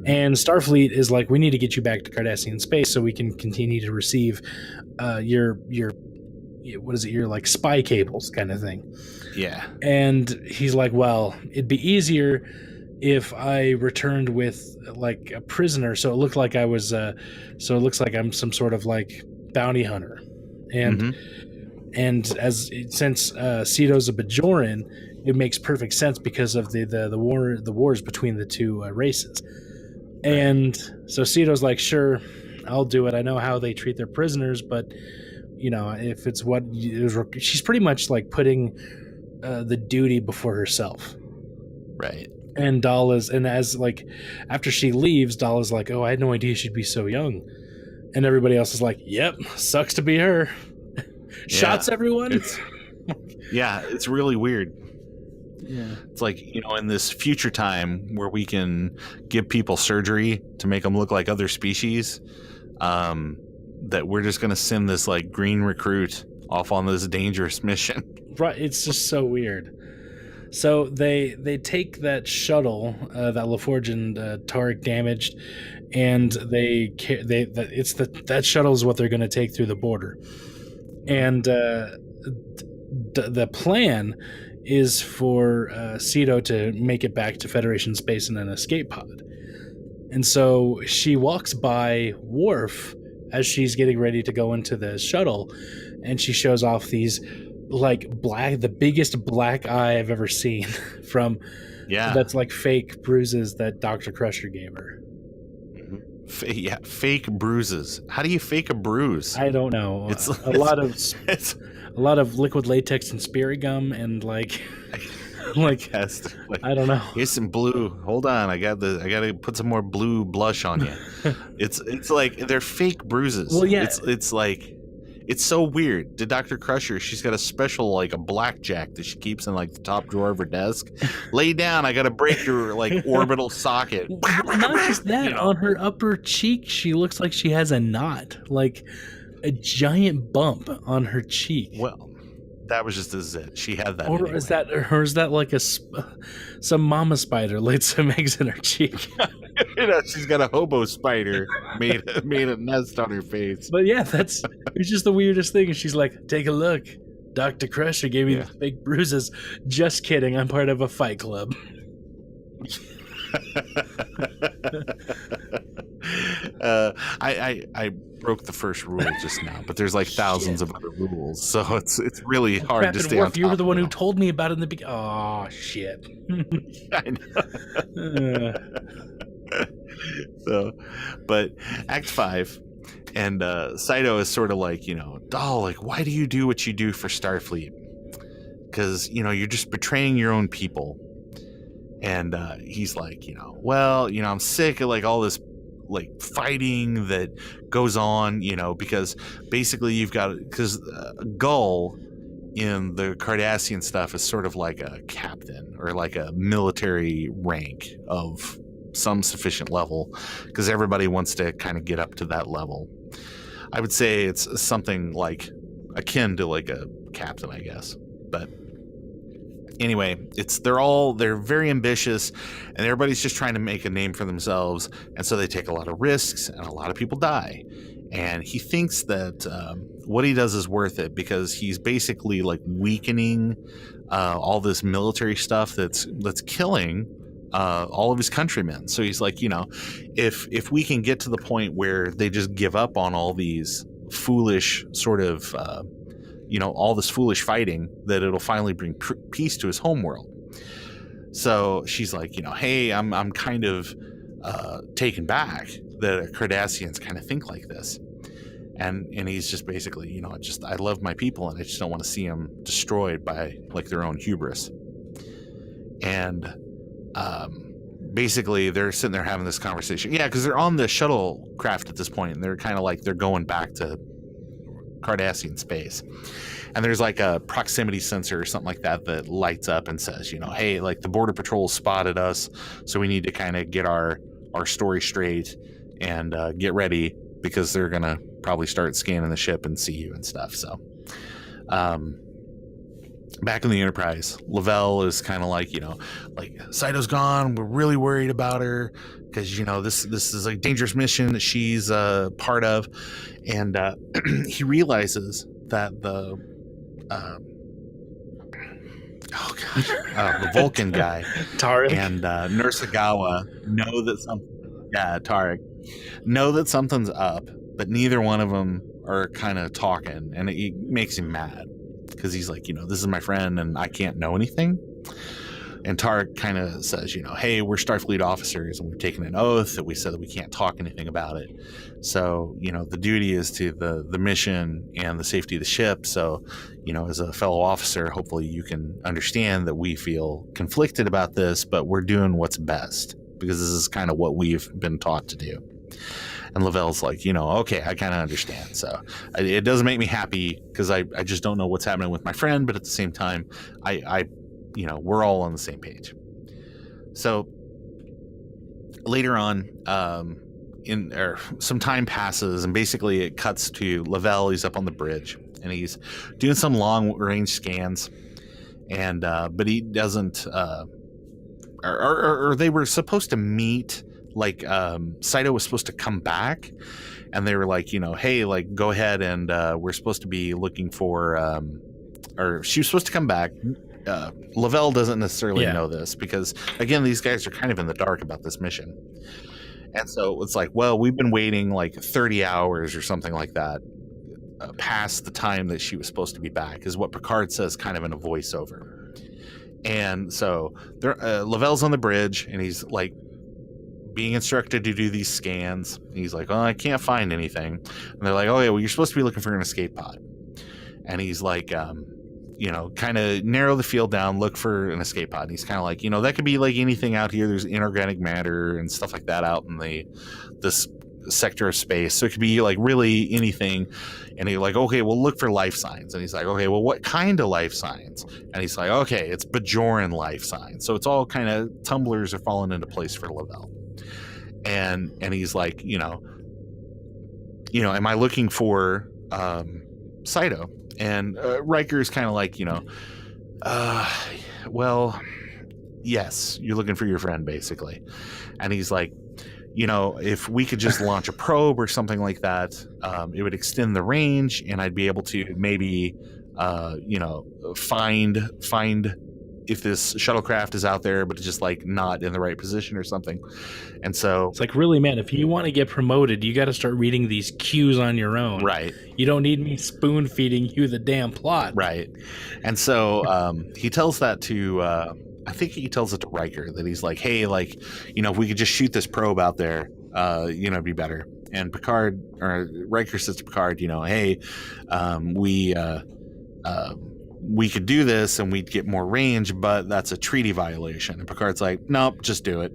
And Starfleet is like, we need to get you back to Cardassian space so we can continue to receive your like spy cables kind of thing. Yeah. And he's like, well, it'd be easier if I returned with like a prisoner, so it looked like I was so it looks like I'm some sort of like bounty hunter. And since Cito's a Bajoran, it makes perfect sense because of the wars between the two races. And so Cito's like, sure, I'll do it. I know how they treat their prisoners, but if it's she's pretty much like putting the duty before herself. Right. And Dahl after she leaves, Dahl is like, oh, I had no idea she'd be so young. And everybody else is like, yep, sucks to be her. Shots, everyone. It's really weird. Yeah. It's like, in this future time where we can give people surgery to make them look like other species, that we're just going to send this like green recruit off on this dangerous mission. Right. It's just so weird. So they take that shuttle that LaForge and Tarek damaged, and that shuttle is what they're going to take through the border. And the plan is for Cito to make it back to Federation space in an escape pod. And so she walks by Worf as she's getting ready to go into the shuttle, and she shows off these the biggest black eye I've ever seen from that's like fake bruises that Dr. Crusher gave her. Fake bruises. How do you fake a bruise? I don't know. It's a lot of liquid latex and spirit gum and I don't know. Here's some blue. Hold on, I got to put some more blue blush on you. It's like they're fake bruises. Well, yeah. It's like, it's so weird. The Dr. Crusher, she's got a special a blackjack that she keeps in the top drawer of her desk. Lay down, I got to break your orbital socket. Not just that, on her upper cheek, she looks like she has a knot, like a giant bump on her cheek. Well, that was just a zit. She had that. Or anyway. is that like some mama spider laid some eggs in her cheek? She's got a hobo spider made a nest on her face. But yeah, it's just the weirdest thing. She's like, take a look. Dr. Crusher gave me Yeah. the fake bruises. Just kidding. I'm part of a fight club. I broke the first rule just now, but there's like thousands of other rules, so it's really hard Crap to and stay on Worf, top you were the of one it who all. told me about it in the beginning. Oh, shit. I know. So, but Act 5, and Saito is sort of like, doll, like, why do you do what you do for Starfleet? Because, you're just betraying your own people. And he's like, well, I'm sick of like all this like fighting that goes on, because basically you've got, because Gull in the Cardassian stuff is sort of like a captain or like a military rank of some sufficient level, because everybody wants to kind of get up to that level. I would say it's something like akin to like a captain, I guess. But anyway, they're very ambitious, and everybody's just trying to make a name for themselves, and so they take a lot of risks, and a lot of people die. And he thinks that what he does is worth it, because he's basically like weakening all this military stuff that's killing all of his countrymen. So he's like, if we can get to the point where they just give up on all these foolish sort of all this foolish fighting, that it'll finally bring peace to his homeworld. So she's like, hey, I'm kind of taken back that Cardassians kind of think like this. And he's just basically, I love my people, and I just don't want to see them destroyed by like their own hubris. And basically they're sitting there having this conversation. Yeah, because they're on the shuttlecraft at this point, and they're kind of like, they're going back to Cardassian space. And there's like a proximity sensor or something like that lights up and says, hey, like the border patrol spotted us, so we need to kind of get our story straight and get ready, because they're gonna probably start scanning the ship and see you and stuff. So back in the Enterprise, Lavelle is kind of like, like, Saito's gone, we're really worried about her, because this is a dangerous mission that she's part of. And he realizes that the the Vulcan guy Tarek and Nursagawa know that Tarek know that something's up, but neither one of them are kind of talking, and it makes him mad, because he's like, this is my friend and I can't know anything. And Tarek kind of says, hey, we're Starfleet officers, and we've taken an oath that we said that we can't talk anything about it. So, the duty is to the mission and the safety of the ship. So, as a fellow officer, hopefully you can understand that we feel conflicted about this, but we're doing what's best, because this is kind of what we've been taught to do. And Lavelle's like, okay, I kind of understand. So it doesn't make me happy, because I just don't know what's happening with my friend, but at the same time, I we're all on the same page. So later on, some time passes, and basically it cuts to Lavelle. He's up on the bridge, and he's doing some long range scans, and but he doesn't. Or they were supposed to meet. Like Saito was supposed to come back, and they were like, hey, like, go ahead, and we're supposed to be looking for, or she was supposed to come back. Lavelle doesn't necessarily know this, because again, these guys are kind of in the dark about this mission. And so it's like, well, we've been waiting like 30 hours or something like that past the time that she was supposed to be back, is what Picard says kind of in a voiceover. And so Lavelle's on the bridge, and he's like being instructed to do these scans. And he's like, oh, I can't find anything. And they're like, oh yeah, well, you're supposed to be looking for an escape pod. And he's like, kind of narrow the field down, look for an escape pod. And he's kind of like, that could be like anything out here. There's inorganic matter and stuff like that out in this sector of space. So it could be like really anything. And he's like, okay, well, look for life signs. And he's like, okay, well, what kind of life signs? And he's like, okay, it's Bajoran life signs. So it's all kind of tumblers are falling into place for Lavelle. And he's like, am I looking for Saito? And Riker's kind of like, well, yes, you're looking for your friend, basically. And he's like, if we could just launch a probe or something like that, it would extend the range, and I'd be able to maybe find if this shuttlecraft is out there, but it's just like not in the right position or something. And so It's like, really, man, if you want to get promoted, you got to start reading these cues on your own. right. You don't need me spoon feeding you the damn plot. Right. And so he tells that to I think he tells it to Riker, that he's like, hey, like, if we could just shoot this probe out there, it'd be better. And Riker says to Picard, hey, we could do this and we'd get more range, but that's a treaty violation. And Picard's like, nope, just do it.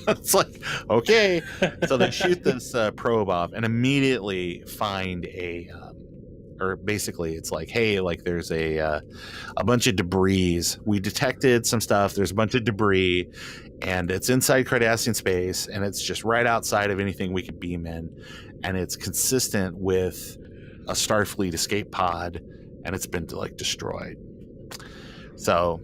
It's like, okay. So they shoot this probe off and immediately find or basically it's like, hey, like there's a bunch of debris. We detected some stuff. There's a bunch of debris and it's inside Cardassian space and it's just right outside of anything we could beam in. And it's consistent with a Starfleet escape pod and it's been like destroyed. So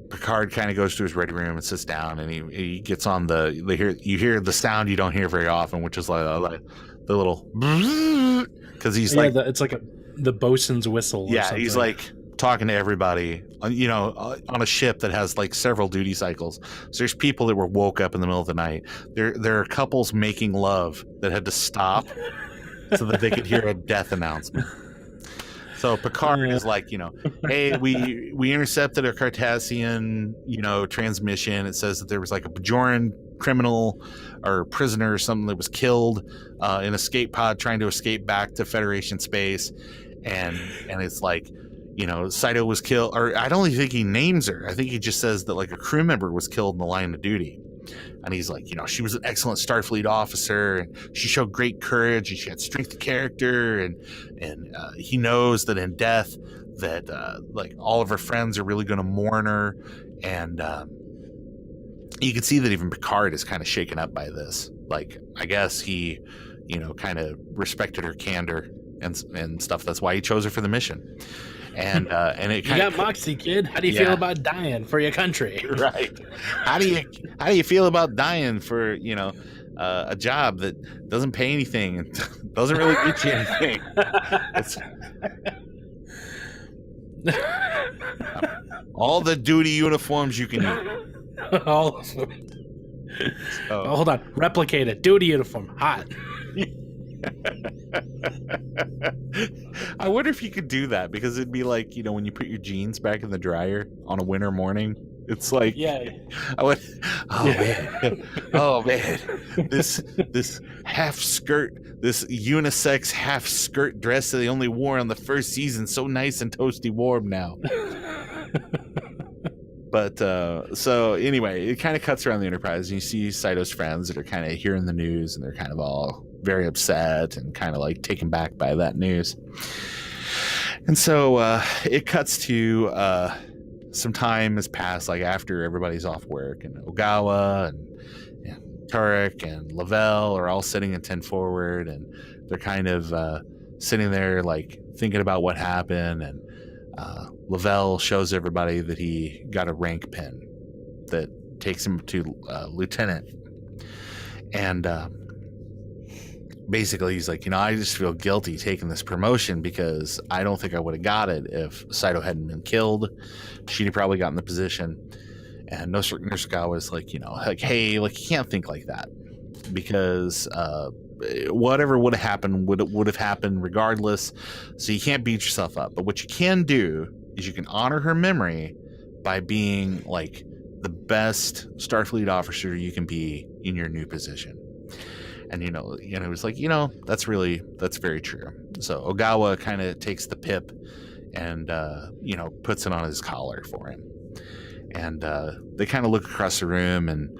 Picard kind of goes to his ready room and sits down and he gets on you hear the sound you don't hear very often, which is like the little, because he's it's like the bosun's whistle. Yeah, or something. he's like talking to everybody, on a ship that has like several duty cycles. So there's people that were woke up in the middle of the night. There are couples making love that had to stop so that they could hear a death announcement. So Picard is like, hey, we intercepted a Cardassian, transmission. It says that there was like a Bajoran criminal or prisoner or something that was killed in an escape pod trying to escape back to Federation space. And it's like, Saito was killed, or I don't even think he names her. I think he just says that like a crew member was killed in the line of duty. And he's like, she was an excellent Starfleet officer and she showed great courage and she had strength of character and he knows that in death that like all of her friends are really going to mourn her. And you can see that even Picard is kind of shaken up by this. Like, I guess he, kind of respected her candor and stuff. That's why he chose her for the mission. And it you got moxie, kid. How do you feel about dying for your country? Right. How do you feel about dying for a job that doesn't pay anything and doesn't really get you anything? All the duty uniforms you can eat. All of them. Hold on. Replicate it. Duty uniform. Hot. I wonder if you could do that, because it'd be like, when you put your jeans back in the dryer on a winter morning, it's like, man, this half skirt, this unisex half skirt dress that they only wore on the first season, so nice and toasty warm now. But so anyway, it kind of cuts around the Enterprise and you see Saito's friends that are kind of hearing the news and they're kind of all very upset and kind of like taken back by that news. And so it cuts to some time has passed, like after everybody's off work, and Ogawa and Turek and Lavelle are all sitting in 10 forward and they're kind of sitting there like thinking about what happened. And Lavelle shows everybody that he got a rank pin that takes him to lieutenant. And basically he's like, I just feel guilty taking this promotion because I don't think I would have got it if Saito hadn't been killed. She'd have probably gotten the position. And Nursegawa was like, hey, like, you can't think like that, because whatever would have happened would have happened regardless. So you can't beat yourself up. But what you can do is you can honor her memory by being like the best Starfleet officer you can be in your new position. And it was like, that's very true. So Ogawa kind of takes the pip and puts it on his collar for him. And they kind of look across the room, and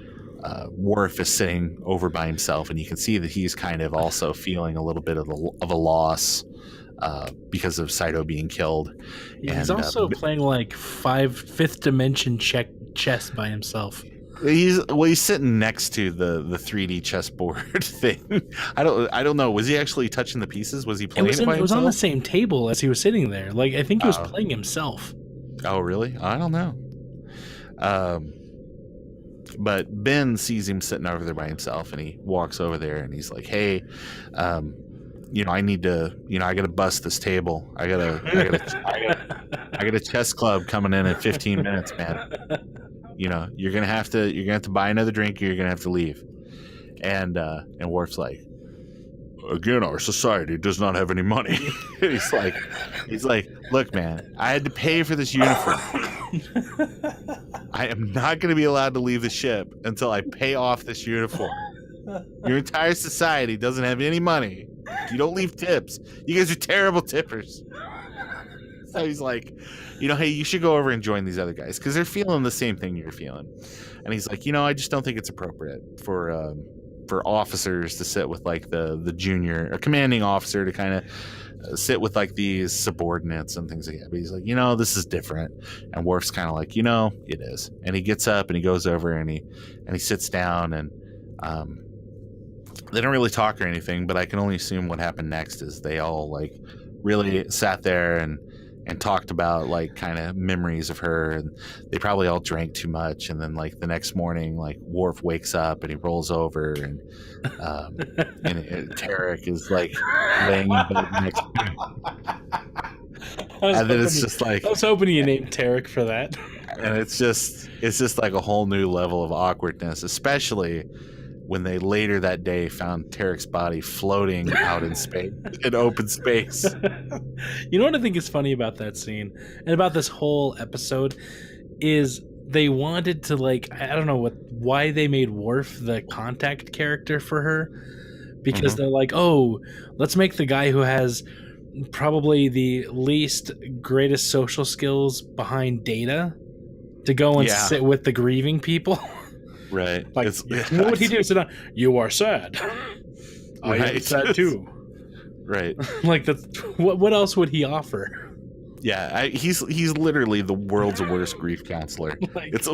Worf is sitting over by himself, and you can see that he's kind of also feeling a little bit of a loss because of Saito being killed. He's also playing like fifth dimension chess by himself. He's sitting next to the 3D chessboard thing. I don't know. Was he actually touching the pieces? Was he playing it by himself? It was on the same table as he was sitting there. Like, I think he was playing himself. Oh, really? I don't know. But Ben sees him sitting over there by himself, and he walks over there and he's like, hey, I need to, I got to bust this table. I got a chess club coming in 15 minutes, man. You're gonna have to buy another drink. Or you're gonna have to leave. And Worf's like, again, our society does not have any money. he's like, look, man, I had to pay for this uniform. I am not going to be allowed to leave the ship until I pay off this uniform. Your entire society doesn't have any money. You don't leave tips. You guys are terrible tippers. So he's like, hey, you should go over and join these other guys because they're feeling the same thing you're feeling. And he's like, I just don't think it's appropriate for officers to sit with like the junior, a commanding officer to kind of sit with like these subordinates and things like that. But he's like, this is different. And Worf's kind of like, it is. And he gets up and he goes over and he sits down and they don't really talk or anything, but I can only assume what happened next is they all like really sat there and talked about like kind of memories of her, and they probably all drank too much. And then like the next morning, like Worf wakes up and he rolls over and Tarek is like laying in bed next to him. And then it's just like, I was hoping you named Tarek for that. And it's just like a whole new level of awkwardness, especially when they later that day found Tarek's body floating out in space, in open space. You know what I think is funny about that scene and about this whole episode is they wanted to like, I don't know why they made Worf the contact character for her, because they're like, oh, let's make the guy who has probably the least greatest social skills behind Data to go and sit with the grieving people. Right. Like, what would he do? Sit down. You are sad. I am sad too. Right. Like, that's what else would he offer? Yeah, he's literally the world's worst grief counselor. Like, it's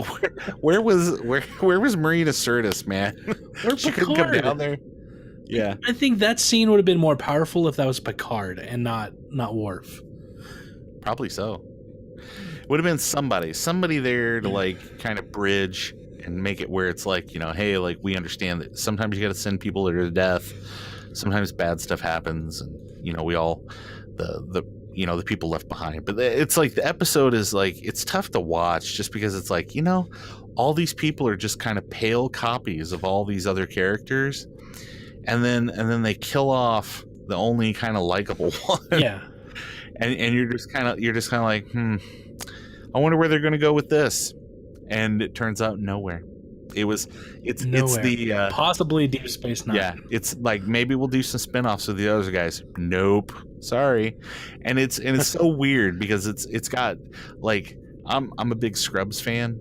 where was Marina Sirtis, man? She couldn't come down there. Yeah, I think that scene would have been more powerful if that was Picard and not Worf. Probably so. Would have been somebody there to like kind of bridge and make it where it's like, hey, like we understand that sometimes you got to send people to death. Sometimes bad stuff happens, and we all the people left behind. But it's like the episode is like, it's tough to watch just because it's like, all these people are just kind of pale copies of all these other characters, and then they kill off the only kind of likable one. Yeah, and you're just kind of like, I wonder where they're going to go with this. And it turns out nowhere. It's the possibly Deep Space Nine. Yeah, it's like maybe we'll do some spinoffs with the other guys. Nope, sorry. And it's so weird because it's got like I'm a big Scrubs fan.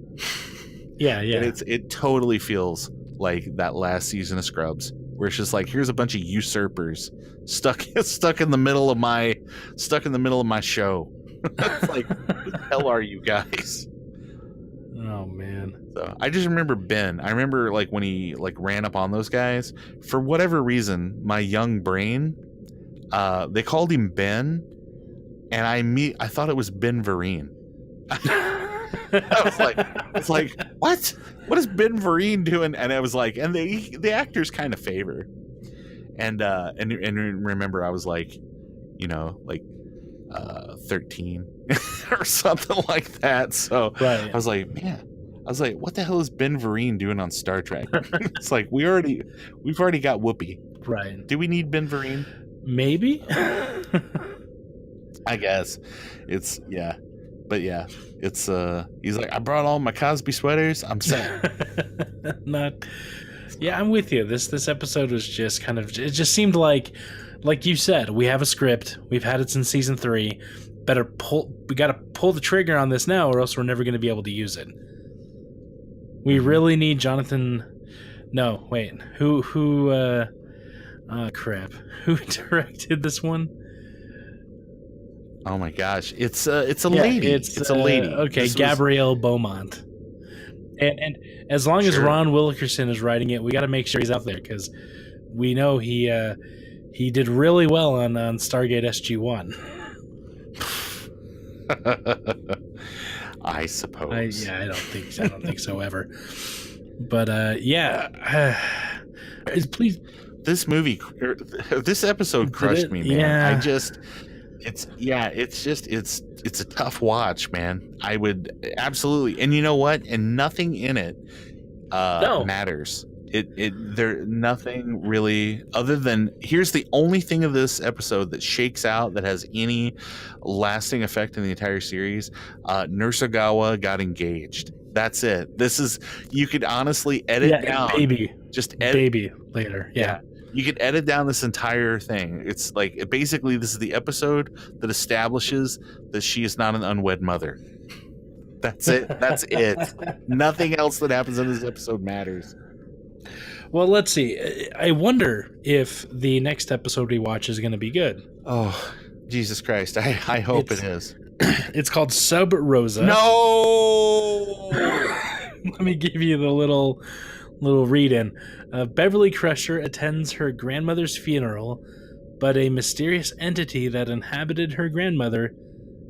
Yeah. And it totally feels like that last season of Scrubs, where it's just like, here's a bunch of usurpers stuck in the middle of my show. It's like, what the hell are you guys? Oh man. So I just remember Ben. I remember like when he like ran up on those guys. For whatever reason, my young brain, they called him Ben, and I thought it was Ben Vereen. It's like what? What is Ben Vereen doing? And I was like, and the actors kind of favor. And remember, I was like, 13 or something like that. So right. I was like, what the hell is Ben Vereen doing on Star Trek? It's like we've already got Whoopi. Right. Do we need Ben Vereen? Maybe. I guess it's but it's he's like, I brought all my Cosby sweaters. I'm set. I'm with you. This episode was just kind of, it just seemed like you said, we have a script. We've had it since season 3. We got to pull the trigger on this now, or else we're never going to be able to use it. We really need Jonathan. No, wait. Who directed this one? Oh my gosh. It's a lady. It's a lady. Okay, Gabrielle Beaumont. And as long as Ron Wilkerson is writing it, we got to make sure he's out there, because we know he did really well on Stargate SG-1. I suppose. I don't think so ever. But please. this movie, this episode crushed me, man. Yeah. It's a tough watch, man. I would absolutely, and you know what? And nothing in it No. matters. There nothing really other than here's the only thing of this episode that shakes out that has any lasting effect in the entire series. Nurse Ogawa got engaged. That's it. This is, you could honestly edit down. Baby. Just edit. Baby later. Yeah. You could edit down this entire thing. It's like, basically, this is the episode that establishes that she is not an unwed mother. That's it. That's it. Nothing else that happens in this episode matters. Well, let's see. I wonder if the next episode we watch is going to be good. Oh, Jesus Christ. I hope it is. It's called Sub Rosa. No! Let me give you the little read-in. Beverly Crusher attends her grandmother's funeral, but a mysterious entity that inhabited her grandmother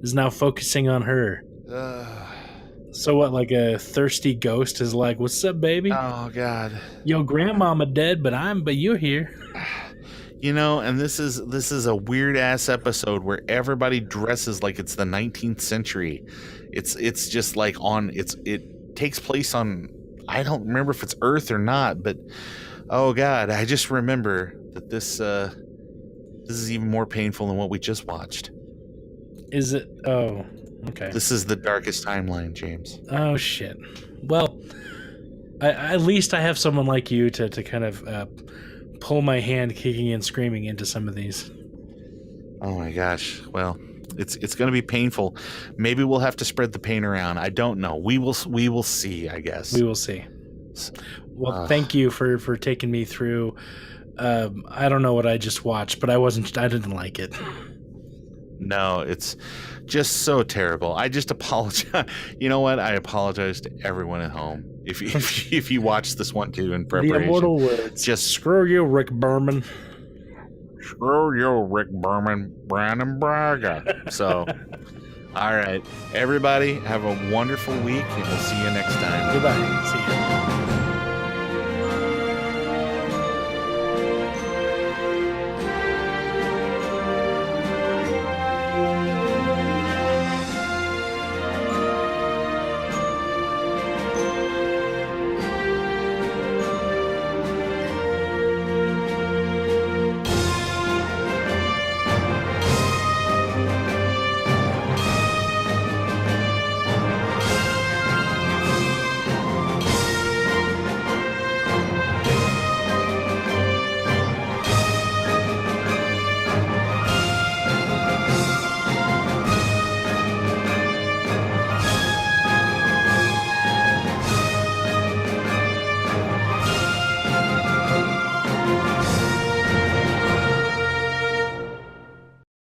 is now focusing on her. So what, like a thirsty ghost is like, "What's up, baby? Oh, God. Yo, grandmama dead, but you're here." You know, and this is a weird ass episode where everybody dresses like it's the 19th century. It's just like it takes place on, I don't remember if it's Earth or not, but oh God, I just remember that this is even more painful than what we just watched. Is it? Oh, okay. This is the darkest timeline, James. Oh shit. Well, at least I have someone like you to kind of pull my hand, kicking and screaming into some of these. Oh my gosh. Well, it's going to be painful. Maybe we'll have to spread the pain around. I don't know. We will see, I guess. We will see. Well, thank you for taking me through. I don't know what I just watched, but I didn't like it. No, it's just so terrible. I just apologize. You know what? I apologize to everyone at home. If you watch this one too in preparation. The immortal words. Just screw you, Rick Berman. Screw you, Rick Berman, Brandon Braga. So, all right, everybody, have a wonderful week, and we'll see you next time. Goodbye. See you.